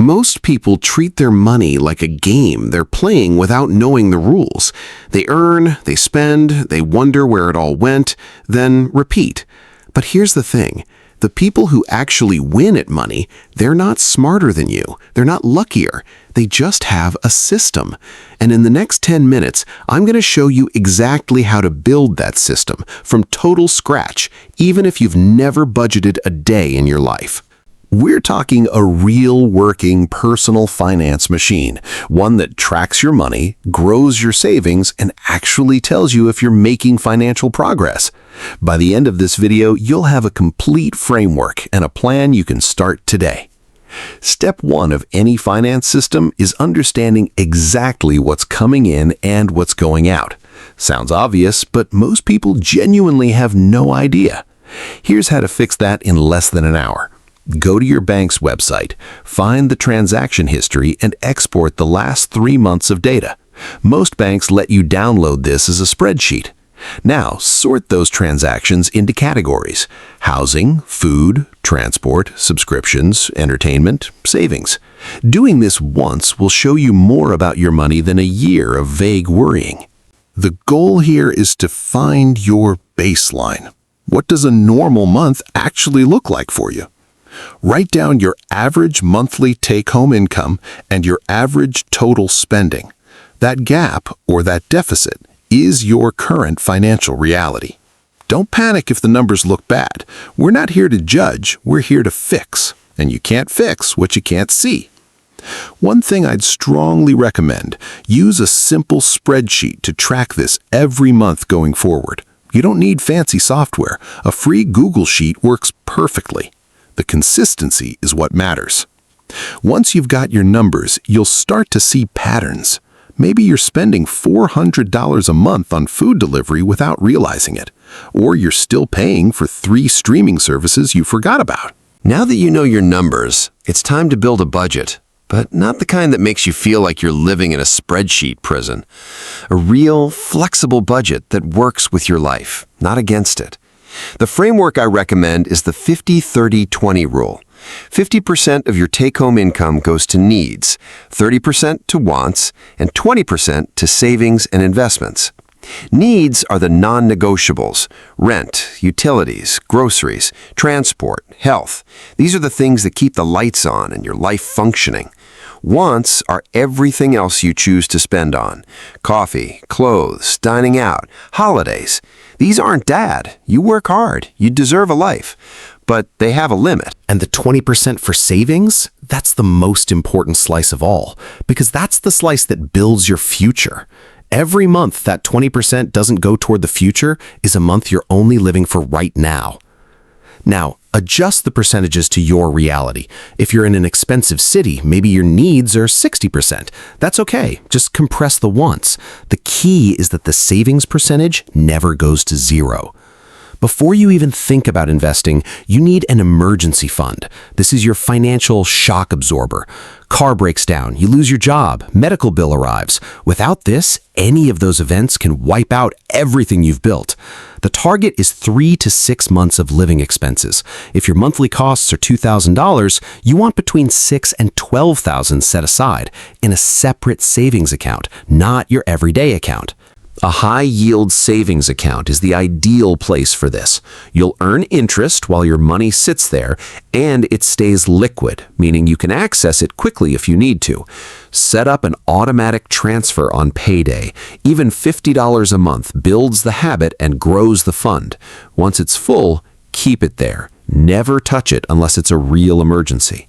Most people treat their money like a game they're playing without knowing the rules. They earn, they spend, they wonder where it all went, then repeat. But here's the thing. The people who actually win at money, they're not smarter than you. They're not luckier. They just have a system. And in the next 10 minutes, I'm going to show you exactly how to build that system from total scratch, even if you've never budgeted a day in your life. We're talking a real working personal finance machine, one that tracks your money, grows your savings, and actually tells you if you're making financial progress. By the end of this video, you'll have a complete framework and a plan you can start today. Step 1 of any finance system is understanding exactly what's coming in and what's going out. Sounds obvious, but most people genuinely have no idea. Here's how to fix that in less than an hour. Go to your bank's website, find the transaction history, and export the last 3 months of data. Most banks let you download this as a spreadsheet. Now, sort those transactions into categories: housing, food, transport, subscriptions, entertainment, savings. Doing this once will show you more about your money than a year of vague worrying. The goal here is to find your baseline. What does a normal month actually look like for you? Write down your average monthly take-home income and your average total spending. That gap, or that deficit, is your current financial reality. Don't panic if the numbers look bad. We're not here to judge, we're here to fix. And you can't fix what you can't see. One thing I'd strongly recommend: use a simple spreadsheet to track this every month going forward. You don't need fancy software. A free Google Sheet works perfectly. The consistency is what matters. Once you've got your numbers, you'll start to see patterns. Maybe you're spending $400 a month on food delivery without realizing it, or you're still paying for 3 streaming services you forgot about. Now that you know your numbers, it's time to build a budget, but not the kind that makes you feel like you're living in a spreadsheet prison. A real, flexible budget that works with your life, not against it. The framework I recommend is the 50-30-20 rule. 50% of your take-home income goes to needs, 30% to wants, and 20% to savings and investments. Needs are the non-negotiables: rent, utilities, groceries, transport, health. These are the things that keep the lights on and your life functioning. Wants are everything else you choose to spend on: coffee, clothes, dining out, holidays. These aren't dad. You work hard. You deserve a life. But they have a limit. And the 20% for savings? That's the most important slice of all, because that's the slice that builds your future. Every month that 20% doesn't go toward the future is a month you're only living for right now. Now, adjust the percentages to your reality. If you're in an expensive city, maybe your needs are 60%. That's okay. Just compress the wants. The key is that the savings percentage never goes to 0. Before you even think about investing, you need an emergency fund. This is your financial shock absorber. Car breaks down, you lose your job, medical bill arrives. Without this, any of those events can wipe out everything you've built. The target is 3 to 6 months of living expenses. If your monthly costs are $2,000, you want between $6,000 and $12,000 set aside in a separate savings account, not your everyday account. A high-yield savings account is the ideal place for this. You'll earn interest while your money sits there, and it stays liquid, meaning you can access it quickly if you need to. Set up an automatic transfer on payday. Even $50 a month builds the habit and grows the fund. Once it's full, keep it there. Never touch it unless it's a real emergency.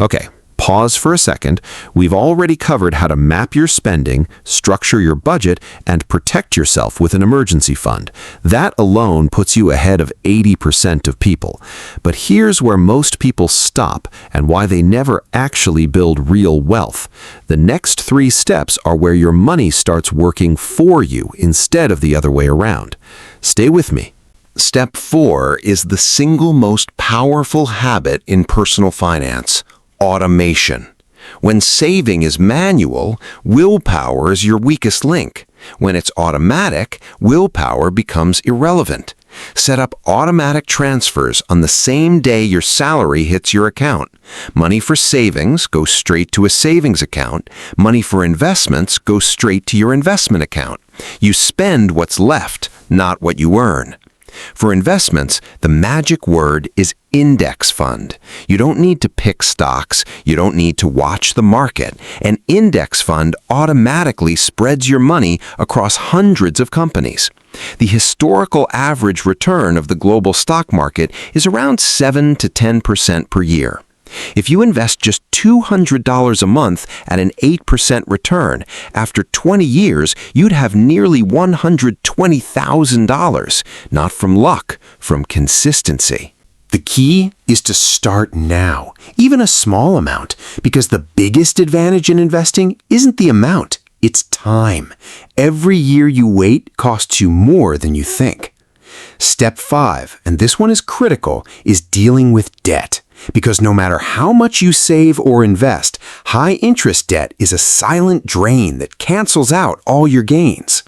Okay. Pause for a second. We've already covered how to map your spending, structure your budget, and protect yourself with an emergency fund. That alone puts you ahead of 80% of people. But here's where most people stop and why they never actually build real wealth. The next 3 steps are where your money starts working for you instead of the other way around. Stay with me. Step 4 is the single most powerful habit in personal finance: automation. When saving is manual, willpower is your weakest link. When it's automatic, willpower becomes irrelevant. Set up automatic transfers on the same day your salary hits your account. Money for savings goes straight to a savings account. Money for investments goes straight to your investment account. You spend what's left, not what you earn. For investments, the magic word is index fund. You don't need to pick stocks. You don't need to watch the market. An index fund automatically spreads your money across hundreds of companies. The historical average return of the global stock market is around 7 to 10% per year. If you invest just $200 a month at an 8% return, after 20 years, you'd have nearly $120,000, not from luck, from consistency. The key is to start now, even a small amount, because the biggest advantage in investing isn't the amount, it's time. Every year you wait costs you more than you think. Step 5, and this one is critical, is dealing with debt. Because no matter how much you save or invest, high-interest debt is a silent drain that cancels out all your gains.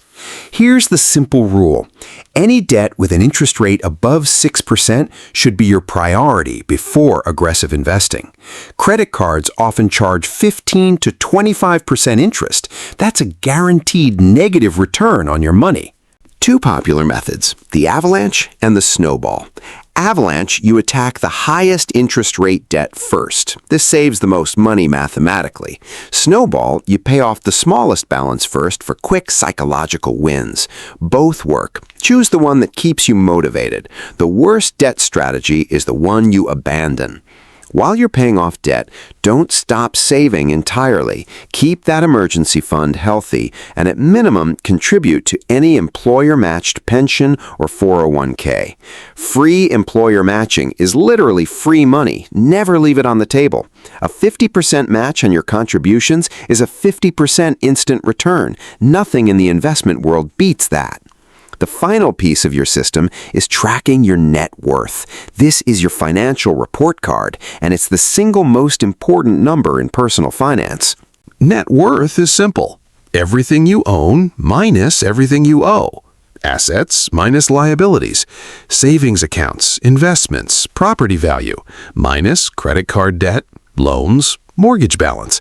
Here's the simple rule. Any debt with an interest rate above 6% should be your priority before aggressive investing. Credit cards often charge 15 to 25% interest. That's a guaranteed negative return on your money. Two popular methods, the Avalanche and the Snowball. Avalanche, you attack the highest interest rate debt first. This saves the most money mathematically. Snowball, you pay off the smallest balance first for quick psychological wins. Both work. Choose the one that keeps you motivated. The worst debt strategy is the one you abandon. While you're paying off debt, don't stop saving entirely. Keep that emergency fund healthy and at minimum contribute to any employer-matched pension or 401k. Free employer matching is literally free money. Never leave it on the table. A 50% match on your contributions is a 50% instant return. Nothing in the investment world beats that. The final piece of your system is tracking your net worth. This is your financial report card, and it's the single most important number in personal finance. Net worth is simple. Everything you own minus everything you owe. Assets minus liabilities. Savings accounts, investments, property value, minus credit card debt, loans, mortgage balance.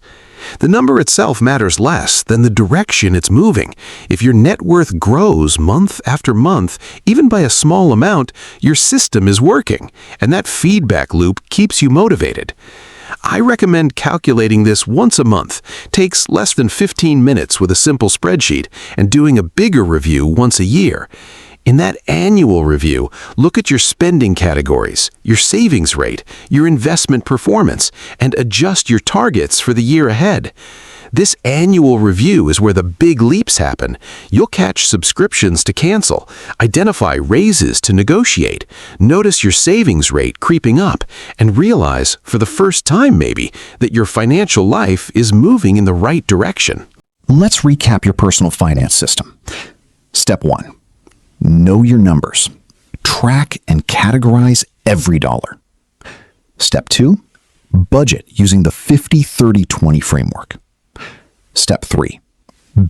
The number itself matters less than the direction it's moving. If your net worth grows month after month, even by a small amount, your system is working, and that feedback loop keeps you motivated. I recommend calculating this once a month. Takes less than 15 minutes with a simple spreadsheet, and doing a bigger review once a year. In that annual review, look at your spending categories, your savings rate, your investment performance, and adjust your targets for the year ahead. This annual review is where the big leaps happen. You'll catch subscriptions to cancel, identify raises to negotiate, notice your savings rate creeping up, and realize, for the first time maybe, that your financial life is moving in the right direction. Let's recap your personal finance system. Step 1. Know your numbers. Track and categorize every dollar. Step 2. Budget using the 50-30-20 framework. Step 3.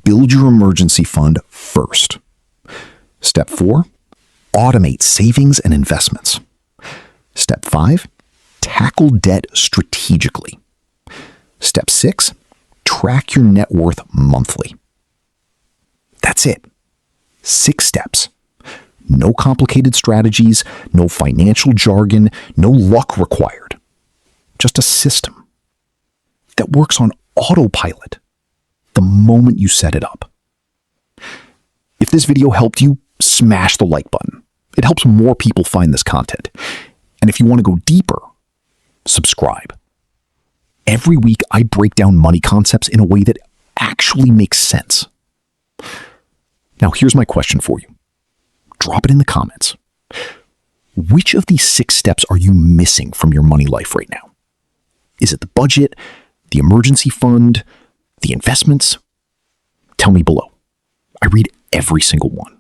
Build your emergency fund first. Step 4. Automate savings and investments. Step 5. Tackle debt strategically. Step 6. Track your net worth monthly. That's it. 6 steps. No complicated strategies, no financial jargon, no luck required. Just a system that works on autopilot the moment you set it up. If this video helped you, smash the like button. It helps more people find this content. And if you want to go deeper, subscribe. Every week, I break down money concepts in a way that actually makes sense. Now, here's my question for you. Drop it in the comments. Which of these 6 steps are you missing from your money life right now? Is it the budget, the emergency fund, the investments? Tell me below. I read every single one.